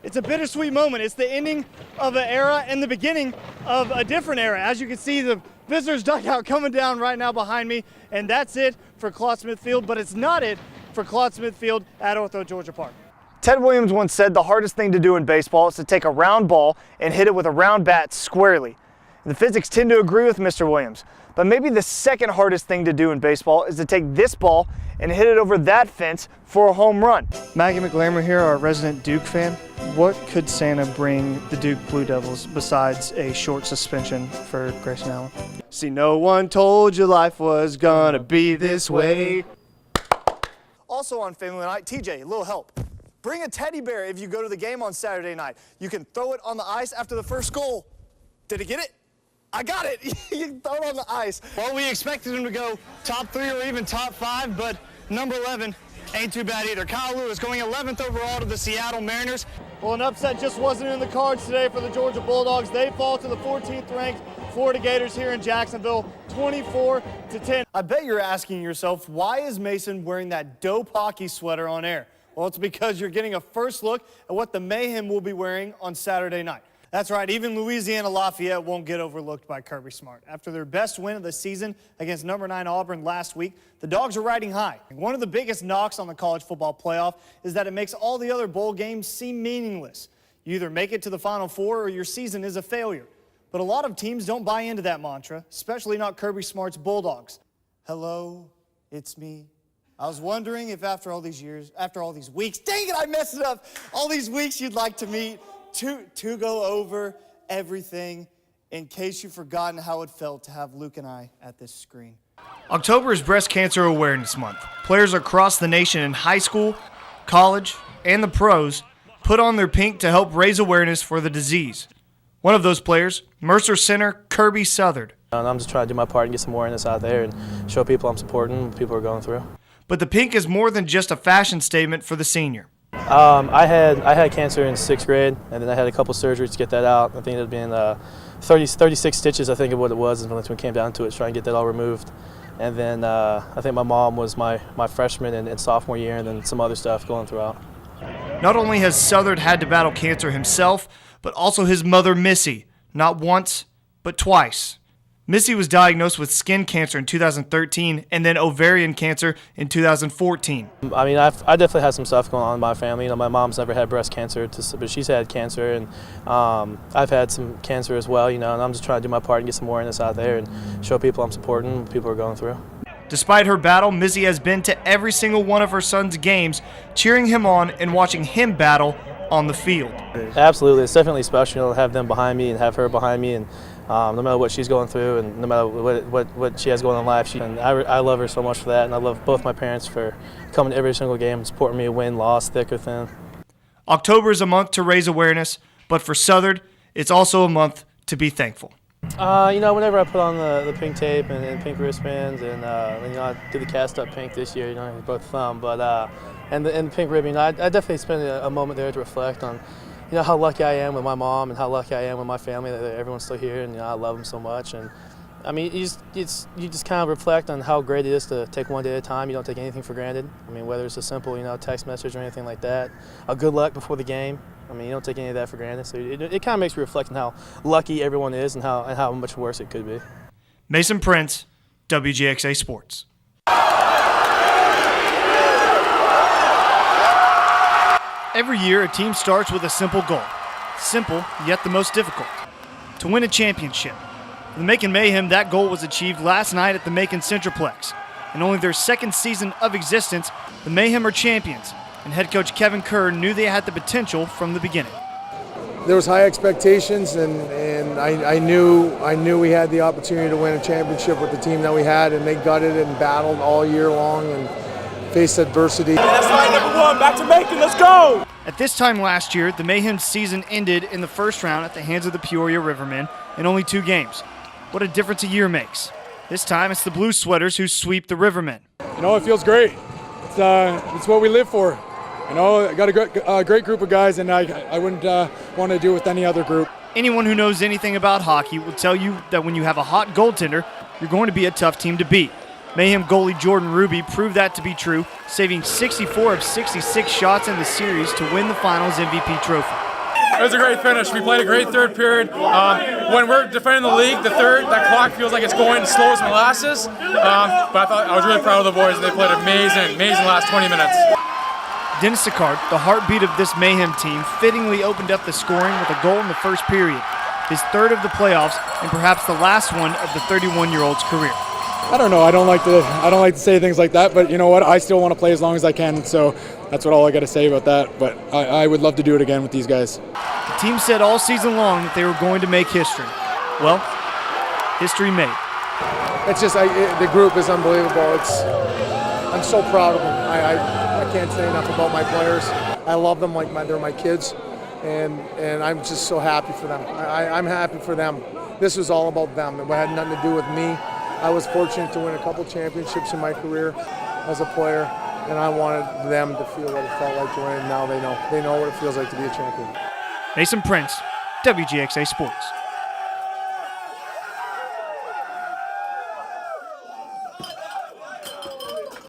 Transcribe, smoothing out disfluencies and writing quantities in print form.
It's a bittersweet moment. It's the ending of an era and the beginning of a different era. As you can see, the visitors' dugout coming down right now behind me, and that's it for Claude Smith Field, but it's not it for Claude Smith Field at Ortho Georgia Park. Ted Williams once said the hardest thing to do in baseball is to take a round ball and hit it with a round bat squarely. The physics tend to agree with Mr. Williams, but maybe the second hardest thing to do in baseball is to take this ball and hit it over that fence for a home run. Maggie McLammer here, our resident Duke fan. What could Santa bring the Duke Blue Devils besides a short suspension for Grayson Allen? See, no one told you life was gonna be this way. Also on Family Night, TJ, a little help. Bring a teddy bear if you go to the game on Saturday night. You can throw it on the ice after the first goal. Did he get it? I got it. You can throw it on the ice. Well, we expected him to go top 3 or even top 5, but number 11 ain't too bad either. Kyle Lewis going 11th overall to the Seattle Mariners. Well, an upset just wasn't in the cards today for the Georgia Bulldogs. They fall to the 14th ranked Florida Gators here in Jacksonville, 24-10. I bet you're asking yourself, why is Mason wearing that dope hockey sweater on air? Well, it's because you're getting a first look at what the Mayhem will be wearing on Saturday night. That's right, even Louisiana Lafayette won't get overlooked by Kirby Smart. After their best win of the season against number 9 Auburn last week, the Dogs are riding high. One of the biggest knocks on the college football playoff is that it makes all the other bowl games seem meaningless. You either make it to the Final Four or your season is a failure. But a lot of teams don't buy into that mantra, especially not Kirby Smart's Bulldogs. Hello, it's me. I was wondering if after all these years, after all these weeks, dang it, I messed it up, all these weeks you'd like to meet to go over everything in case you've forgotten how it felt to have Luke and I at this screen. October is Breast Cancer Awareness Month. Players across the nation in high school, college, and the pros put on their pink to help raise awareness for the disease. One of those players, Mercer center Kirby Southard. I'm just trying to do my part and get some awareness out there and show people I'm supporting what people are going through. But the pink is more than just a fashion statement for the senior. I had cancer in 6th grade, and then I had a couple surgeries to get that out. I think it had been 36 stitches, I think, of what it was, and when it came down to it, trying to get that all removed. And then I think my mom was my freshman and sophomore year, and then some other stuff going throughout. Not only has Southard had to battle cancer himself, but also his mother, Missy, not once, but twice. Missy was diagnosed with skin cancer in 2013 and then ovarian cancer in 2014. I mean, I definitely had some stuff going on in my family. You know, my mom's never had breast cancer, but she's had cancer, and I've had some cancer as well, you know, and I'm just trying to do my part and get some awareness out there and show people I'm supporting what people are going through. Despite her battle, Missy has been to every single one of her son's games, cheering him on and watching him battle on the field. Absolutely. It's definitely special to have them behind me and have her behind me, and no matter what she's going through and no matter what she has going on in life, I love her so much for that, and I love both my parents for coming to every single game and supporting me, win, loss, thick or thin. October is a month to raise awareness, but for Southard, it's also a month to be thankful. You know, whenever I put on the pink tape and pink wristbands, and you know, I did the cast-up pink this year, you know, both thumb, but and the pink ribbon, I definitely spent a moment there to reflect on, you know, how lucky I am with my mom and how lucky I am with my family that everyone's still here, and you know, I love them so much. And I mean, you just kind of reflect on how great it is to take one day at a time. You don't take anything for granted. I mean, whether it's a simple, you know, text message or anything like that, a good luck before the game. I mean, you don't take any of that for granted. So it kind of makes you reflect on how lucky everyone is and how much worse it could be. Mason Prince, WGXA Sports. Every year, a team starts with a simple goal. Simple, yet the most difficult. To win a championship. For the Macon Mayhem, that goal was achieved last night at the Macon Centraplex. In only their second season of existence, the Mayhem are champions, and head coach Kevin Kerr knew they had the potential from the beginning. There was high expectations, and I knew we had the opportunity to win a championship with the team that we had, and they gutted and battled all year long and faced adversity. That's line number 1, back to Macon, let's go! At this time last year, the Mayhem's season ended in the first round at the hands of the Peoria Rivermen in only 2 games. What a difference a year makes. This time, it's the Blue Sweaters who sweep the Rivermen. You know, it feels great. It's what we live for. You know, I got a great group of guys, and I wouldn't want to do it with any other group. Anyone who knows anything about hockey will tell you that when you have a hot goaltender, you're going to be a tough team to beat. Mayhem goalie Jordan Ruby proved that to be true, saving 64 of 66 shots in the series to win the Finals MVP trophy. It was a great finish. We played a great third period. When we're defending the league, that clock feels like it's going slow as molasses. But I was really proud of the boys. They played amazing last 20 minutes. Dennis Sicard, the heartbeat of this Mayhem team, fittingly opened up the scoring with a goal in the first period, his third of the playoffs and perhaps the last one of the 31-year-old's career. I don't know. I don't like to say things like that, but you know what? I still want to play as long as I can, so that's all I got to say about that. But I would love to do it again with these guys. The team said all season long that they were going to make history. Well, history made. It's just the group is unbelievable. I'm so proud of them. I can't say enough about my players. I love them like they're my kids, and I'm just so happy for them. I'm happy for them. This was all about them. It had nothing to do with me. I was fortunate to win a couple championships in my career as a player, and I wanted them to feel what it felt like to win. Now they know what it feels like to be a champion. Mason Prince, WGXA Sports.